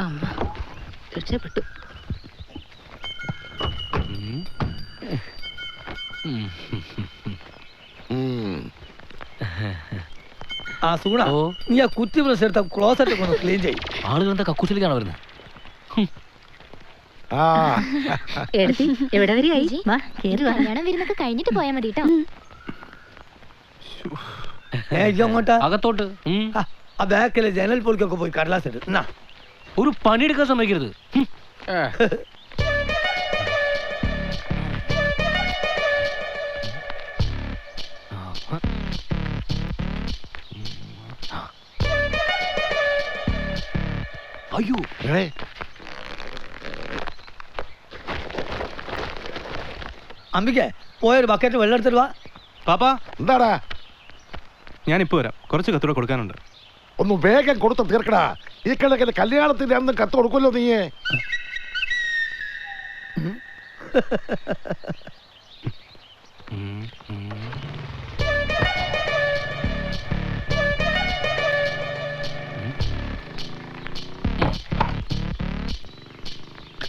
അമ്മ രക്ഷപ്പെട്ടു. സുഗുണ, നീ ആ കുറ്റി ബ്രഷ് എടുത്ത ക്ലോസറ്റ് കൊണ്ട് ക്ലീൻ ചെയ്യും. ആളുകൾ എന്താ കക്കൂസിലേക്കാണ് വരുന്നത്? എവിടെ വരെയായി? വരുന്നൊക്കെ കഴിഞ്ഞിട്ട് പോയാൽ മതി കേട്ടോ. അങ്ങോട്ടാ അകത്തോട്ട്. ആ ബാക്കിലെ ജനൽ പൊളിക്കൊക്കെ പോയി കടലാസ് എടു. ഒരു പണിയെടുക്കാൻ സമ്മതിക്കരുത്. അയ്യോ അമ്പിക്കേ, പോയൊരു ബക്കറ്റ് വെള്ളം എടുത്തിട്ട് വാ. പാപ്പാ, എന്താടാ? ഞാനിപ്പോ വരാം. കുറച്ച് കത്തൂടെ കൊടുക്കാനുണ്ട്. ഒന്ന് വേഗം കൊടുത്ത് തീർക്കടാ. ഈ കിഴക്കിന് കല്യാണത്തിന്റെ അന്ന് കത്ത് കൊടുക്കുമല്ലോ നീയെ.